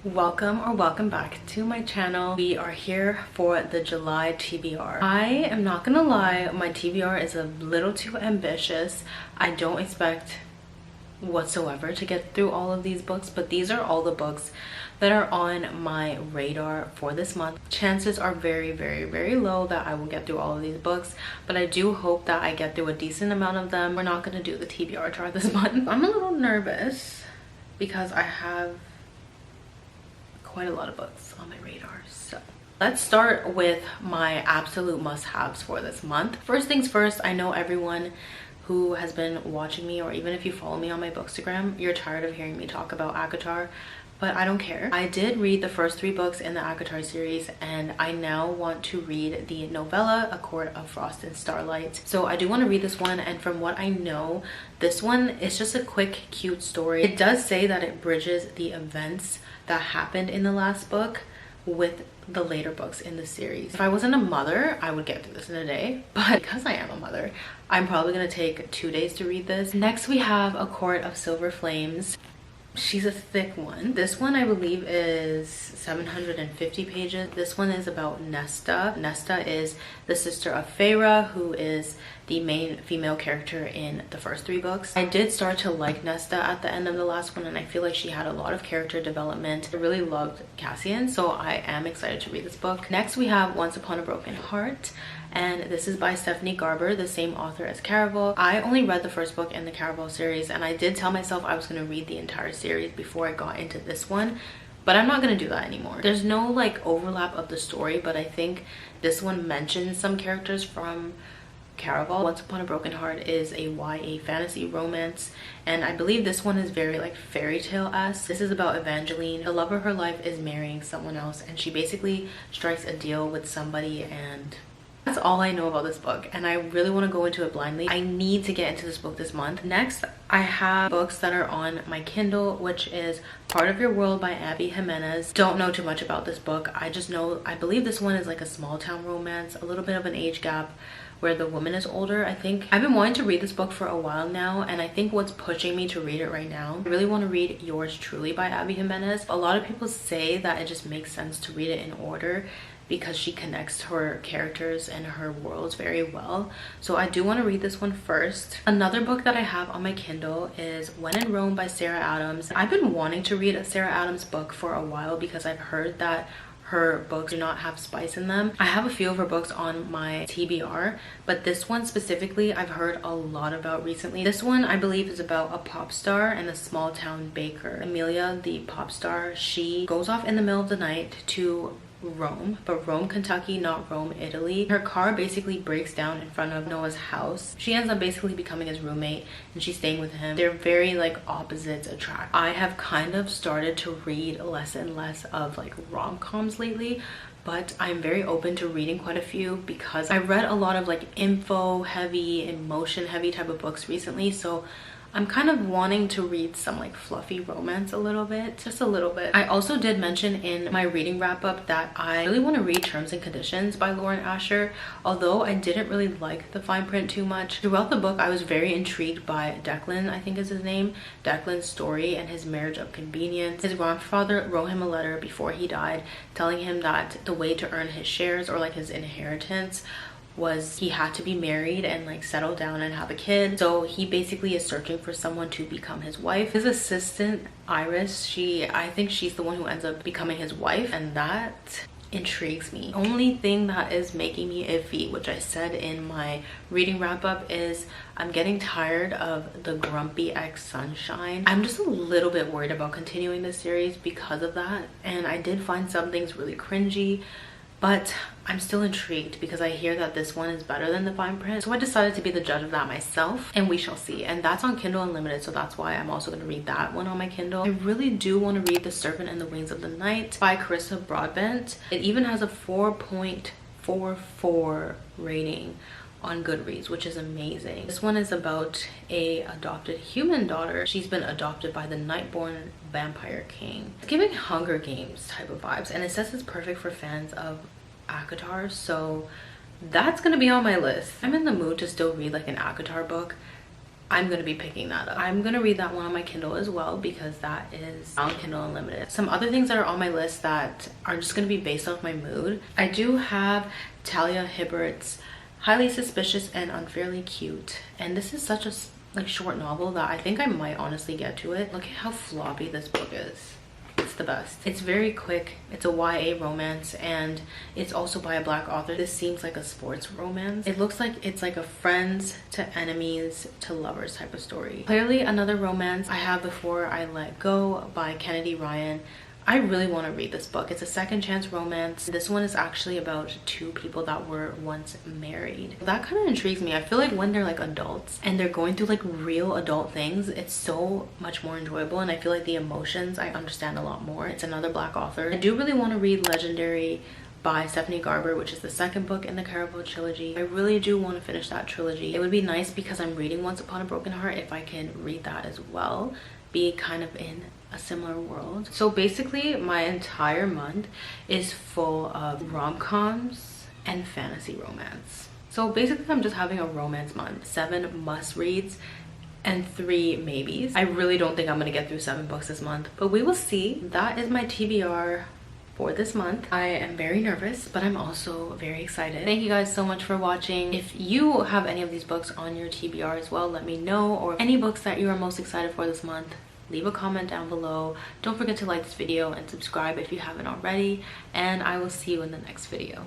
Welcome back to my channel. We are here for the July TBR. I am not gonna lie, my TBR is a little too ambitious. I don't expect whatsoever to get through all of these books, but these are all the books that are on my radar for this month. Chances are very low that I will get through all of these books, but I do hope that I get through a decent amount of them. We're not gonna do the TBR chart this month. I'm a little nervous because I have quite a lot of books on my radar. So let's start with my absolute must-haves for this month. First things first, I know everyone who has been watching me, or even if you follow me on my bookstagram, you're tired of hearing me talk about ACOTAR, but I don't care. I did read the first 3 books in the ACOTAR series, and I now want to read the novella A Court of Frost and Starlight. So I do want to read this one, and from what I know, this one is just a quick, cute story. It does say that it bridges the events that happened in the last book with the later books in the series. If I wasn't a mother, I would get through this in a day, but because I am a mother, I'm probably gonna take 2 days to read this. Next we have A Court of Silver Flames. She's a thick one. This one I believe is 750 pages. This one is about Nesta. Nesta is the sister of Feyre, who is the main female character in the first 3 books. I did start to like Nesta at the end of the last one, and I feel like she had a lot of character development. I really loved Cassian, so I am excited to read this book. Next we have Once Upon a Broken Heart, and this is by Stephanie Garber, the same author as Caraval. I only read the first book in the Caraval series, and I did tell myself I was going to read the entire series before I got into this one, but I'm not going to do that anymore. There's no like overlap of the story, but I think this one mentions some characters from Caraval. Once Upon a Broken Heart is a YA fantasy romance, and I believe this one is very like fairy tale-esque. This is about Evangeline. The love of her life is marrying someone else, and she basically strikes a deal with somebody, and that's all I know about this book, and I really want to go into it blindly. I need to get into this book this month. Next, I have books that are on my Kindle, which is Part of Your World by Abby Jimenez. Don't know too much about this book. I just know, I believe this one is like a small town romance, a little bit of an age gap where the woman is older, I think. I've been wanting to read this book for a while now, and I think what's pushing me to read it right now, I really want to read Yours Truly by Abby Jimenez. A lot of people say that it just makes sense to read it in order because she connects her characters and her worlds very well. So I do want to read this one first. Another book that I have on my Kindle is When in Rome by Sarah Adams. I've been wanting to read a Sarah Adams book for a while because I've heard that her books do not have spice in them. I have a few of her books on my TBR, but this one specifically I've heard a lot about recently. This one I believe is about a pop star and a small town baker. Amelia, the pop star, she goes off in the middle of the night to Rome, but Rome, Kentucky, not Rome, Italy. Her car basically breaks down in front of Noah's house. She ends up basically becoming his roommate, and she's staying with him. They're very like opposites attract. I have kind of started to read less and less of like rom-coms lately, but I'm very open to reading quite a few because I read a lot of like info heavy, emotion heavy type of books recently, so I'm kind of wanting to read some like fluffy romance a little bit, just a little bit. I also did mention in my reading wrap up that I really want to read Terms and Conditions by Lauren Asher, although I didn't really like the fine print too much. Throughout the book, I was very intrigued by Declan, I think is his name, Declan's story and his marriage of convenience. His grandfather wrote him a letter before he died telling him that the way to earn his shares or like his inheritance was he had to be married and like settle down and have a kid. So he basically is searching for someone to become his wife. His assistant Iris, I think she's the one who ends up becoming his wife, and that intrigues me. Only thing that is making me iffy, which I said in my reading wrap up, is I'm getting tired of the grumpy ex Sunshine. I'm just a little bit worried about continuing this series because of that, and I did find some things really cringy, but I'm still intrigued because I hear that this one is better than the fine print. So I decided to be the judge of that myself, and we shall see. And that's on Kindle Unlimited, so that's why I'm also going to read that one on my Kindle. I really do want to read The Serpent and the Wings of the Night by Carissa Broadbent. It even has a 4.44 rating on Goodreads, which is amazing. This one is about a adopted human daughter. She's been adopted by the Nightborn Vampire King. It's giving Hunger Games type of vibes, and it says it's perfect for fans of ACOTAR, so that's gonna be on my list. I'm in the mood to still read like an ACOTAR book I'm gonna be picking that up. I'm gonna read that one on my Kindle as well because that is on Kindle Unlimited. Some other things that are on my list that are just gonna be based off my mood. I do have Talia Hibbert's Highly Suspicious and Unfairly Cute, and this is such a like short novel that I think I might honestly get to it. Look at how floppy this book is. It's the best. It's very quick. It's a YA romance, and it's also by a Black author. This seems like a sports romance. It looks like it's like a friends to enemies to lovers type of story. Clearly another romance. I have Before I Let Go by Kennedy Ryan. I really want to read this book. It's a second chance romance. This one is actually about two people that were once married. That kind of intrigues me. I feel like when they're like adults and they're going through like real adult things, it's so much more enjoyable, and I feel like the emotions I understand a lot more. It's another Black author. I do really want to read Legendary by Stephanie Garber, which is the second book in the Caribou trilogy. I really do want to finish that trilogy. It would be nice because I'm reading Once Upon a Broken Heart if I can read that as well, be kind of in a similar world. So basically my entire month is full of rom-coms and fantasy romance. So basically I'm just having a romance month. 7 must reads and 3 maybes. I really don't think I'm gonna get through 7 books this month, but we will see. That is my TBR for this month. I am very nervous, but I'm also very excited. Thank you guys so much for watching. If you have any of these books on your TBR as well, let me know, or any books that you are most excited for this month. Leave a comment down below. Don't forget to like this video and subscribe if you haven't already, and I will see you in the next video.